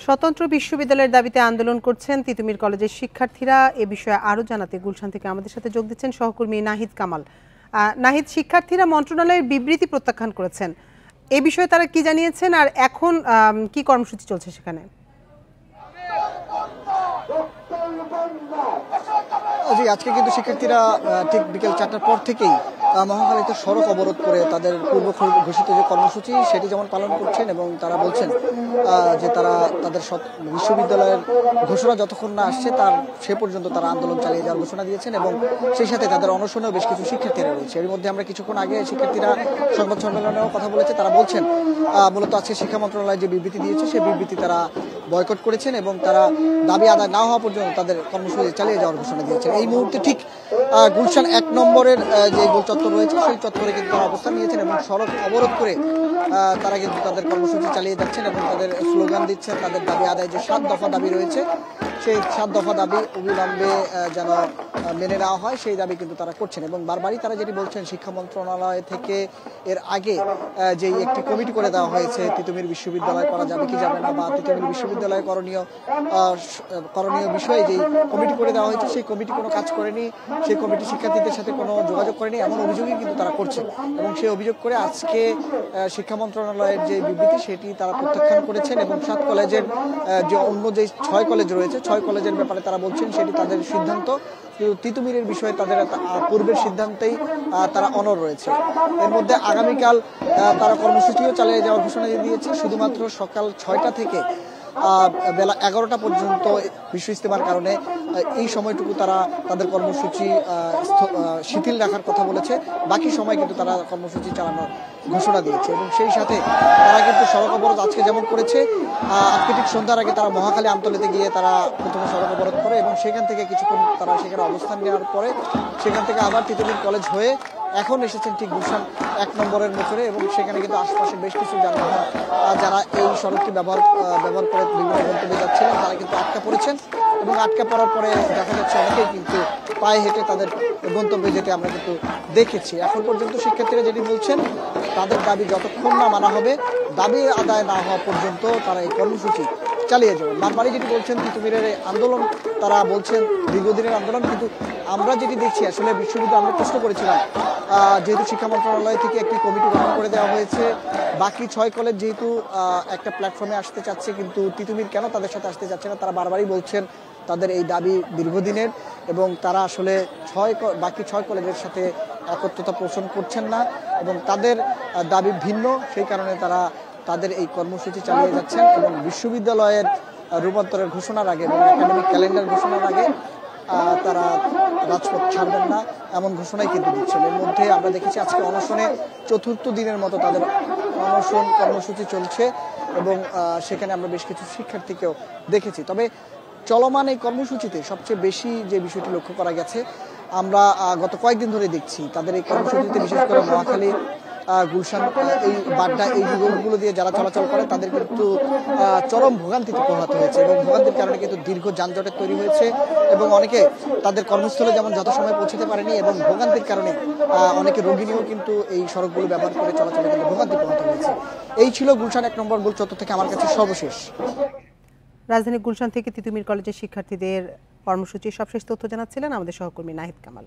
স্বতন্ত্র বিশ্ববিদ্যালয়ের দাবিতে আন্দোলন করছেন তিতুমির কলেজের শিক্ষার্থীরা। এ বিষয়ে আরো জানাতে গুলশান থেকে আমাদের সাথে যোগ দিচ্ছেন সহকর্মী নাহিদ কামাল। নাহিদ, শিক্ষার্থীরা মন্ত্রণালয়ের বিবৃতি প্রত্যাখ্যান করেছেন, এ বিষয়ে তারা কি জানিয়েছেন আর এখন কি কর্মসূচি চলছে সেখানে? জি, আজকে কিন্তু শিক্ষার্থীরা ঠিক বিকেল ৪টার পর থেকেই মহাখালীতে সড়ক অবরোধ করে তাদের পূর্ব ঘোষিত যে কর্মসূচি সেটি যেমন পালন করছেন এবং তারা বলছেন যে তারা তাদের বিশ্ববিদ্যালয়ের ঘোষণা যতক্ষণ না আসছে তার সে পর্যন্ত তারা আন্দোলন চালিয়ে যাওয়ার ঘোষণা দিয়েছেন এবং সেই সাথে তাদের অনশনেও বেশ কিছু শিক্ষার্থীরা রয়েছে। এর মধ্যে আমরা কিছুক্ষণ আগে শিক্ষার্থীরা সংবাদ সম্মেলনেও কথা বলেছে। তারা বলছেন মূলত আজকে শিক্ষা মন্ত্রণালয় যে বিবৃতি দিয়েছে সেই বিবৃতি তারা বয়কট করেছেন এবং তারা দাবি আদায় না হওয়া পর্যন্ত তাদের কর্মসূচি চালিয়ে যাওয়ার ঘোষণা দিয়েছেন। এই মুহূর্তে ঠিক গুলশান ১ নম্বরের যে গোল চত্বর রয়েছে সেই চত্বরে কিন্তু তারা অবস্থান নিয়েছেন এবং সড়ক অবরোধ করে তারা কিন্তু তাদের কর্মসূচি চালিয়ে যাচ্ছেন এবং তাদের স্লোগান দিচ্ছেন। তাদের দাবি আদায় যে ৭ দফা দাবি রয়েছে সেই ৭ দফা দাবি অবিলম্বে যেন মেনে নেওয়া হয় সেই দাবি কিন্তু তারা করছেন এবং বারবারই তারা যেটি বলছেন শিক্ষা মন্ত্রণালয় থেকে এর আগে যে একটি কমিটি করে দেওয়া হয়েছে তিতুমির বিশ্ববিদ্যালয় করা যাবে কি যাবে না বা তিতুমির বিশ্ববিদ্যালয় করণীয় বিষয়ে যেই কমিটি করে দেওয়া হয়েছে সেই কমিটি কোনো কাজ করেনি, সেই কমিটি শিক্ষার্থীদের সাথে কোনো যোগাযোগ করেনি, এমন অভিযোগই কিন্তু তারা করছে এবং সেই অভিযোগ করে আজকে শিক্ষা মন্ত্রণালয়ের যে বিবৃতি সেটি তারা প্রত্যাখ্যান করেছেন এবং ৭ কলেজের যে অন্য যে ৬ কলেজ রয়েছে ৬ কলেজের ব্যাপারে তারা বলছেন সেটি তাদের সিদ্ধান্ত, তিতুমিরের বিষয়ে তাদের পূর্বের সিদ্ধান্তেই তারা অনড় রয়েছে। এর মধ্যে আগামীকাল তারা কর্মসূচিও চালিয়ে যাওয়ার ঘোষণা দিয়েছে। শুধুমাত্র সকাল ৬টা থেকে বেলা ১১টা পর্যন্ত বিশ্ব ইজতেমার কারণে এই সময়টুকু তারা তাদের কর্মসূচি শিথিল রাখার কথা বলেছে। বাকি সময় কিন্তু তারা কর্মসূচি চালানোর ঘোষণা দিয়েছে এবং সেই সাথে তারা কিন্তু সড়ক অবরোধ আজকে যেমন করেছে, আজকে ঠিক সন্ধ্যার আগে তারা মহাখালী আমতলীতে গিয়ে তারা প্রথমে সড়ক অবরোধ করে এবং সেখান থেকে কিছুক্ষণ তারা সেখানে অবস্থান নেওয়ার পরে সেখান থেকে আবার তিতুমির কলেজ হয়ে এখন এসেছেন ঠিক গুলশান ১ নম্বরের মোচরে এবং সেখানে কিন্তু আশপাশে বেশ কিছু যানবাহন যারা এই সড়কটি ব্যবহার করে বিভিন্ন গন্তব্যে যাচ্ছিলেন তারা কিন্তু আটকা পড়েছেন এবং আটকা পড়ার পরে দেখা যাচ্ছে অনেকেই কিন্তু পায়ে হেঁটে তাদের গন্তব্যে যেতে আমরা কিন্তু দেখেছি। এখন পর্যন্ত শিক্ষার্থীরা যেটি বলছেন তাদের দাবি যতক্ষণ না মানা হবে, দাবি আদায় না হওয়া পর্যন্ত তারা এই কর্মসূচি চালিয়ে যাবেন। বারবারই যেটি বলছেন তিতুমিরের আন্দোলন, তারা বলছেন দীর্ঘদিনের আন্দোলন, কিন্তু আমরা যেটি দেখছি আসলে বিশ্ববিদ্যালয় আমরা প্রশ্ন করেছিলাম যেহেতু শিক্ষা মন্ত্রণালয় থেকে একটি কমিটি গঠন করে দেওয়া হয়েছে, বাকি ৬ কলেজ যেহেতু একটা প্ল্যাটফর্মে আসতে চাচ্ছে কিন্তু তিতুমির কেন তাদের সাথে আসতে চাচ্ছে না, তারা বারবারই বলছেন তাদের এই দাবি দীর্ঘদিনের এবং তারা আসলে বাকি ৬ কলেজের সাথে একত্রতা পোষণ করছেন না এবং তাদের দাবি ভিন্ন, সেই কারণে তারা তাদের এই কর্মসূচি চালিয়ে যাচ্ছেন এবং বিশ্ববিদ্যালয়ের রূপান্তরের ঘোষণার আগে এবং একাডেমিক ক্যালেন্ডার ঘোষণার আগে তারা রাজপথ ছাড়বেন না এমন ঘোষণাই কিন্তু দিচ্ছেন। এর মধ্যে আমরা দেখেছি আজকে অনশনে ৪র্থ দিনের মতো তাদের অনশন কর্মসূচি চলছে এবং সেখানে আমরা বেশ কিছু শিক্ষার্থীকেও দেখেছি। তবে চলমান এই কর্মসূচিতে সবচেয়ে বেশি যে বিষয়টি লক্ষ্য করা গেছে, আমরা গত কয়েকদিন ধরে দেখছি তাদের এই কর্মসূচিতে বিশেষ করে মহাখালী, গুলশান, এই বাড্ডা, এই রোডগুলো দিয়ে যারা চলাচল করে তাদের কিন্তু চরম ভোগান্তিতে পোহাতে হয়েছে এবং ভোগান্তির কারণে কিন্তু দীর্ঘ যানজটের তৈরি হয়েছে এবং অনেকে তাদের কর্মস্থলে যেমন যথাসময়ে পৌঁছতে পারেনি এবং ভোগান্তির কারণে অনেকে রোগী নিয়েও কিন্তু এই সড়কগুলো ব্যবহার করে চলাচলে কিন্তু ভোগান্তি পোহাতে হয়েছে। এই ছিল গুলশান ১ নম্বর গোল চত্বর থেকে আমার কাছে সর্বশেষ। রাজধানী গুলশান থেকে তিতুমির কলেজের শিক্ষার্থীদের কর্মসূচির সবশেষ তথ্য জানাচ্ছিলেন আমাদের সহকর্মী নাহিদ কামাল।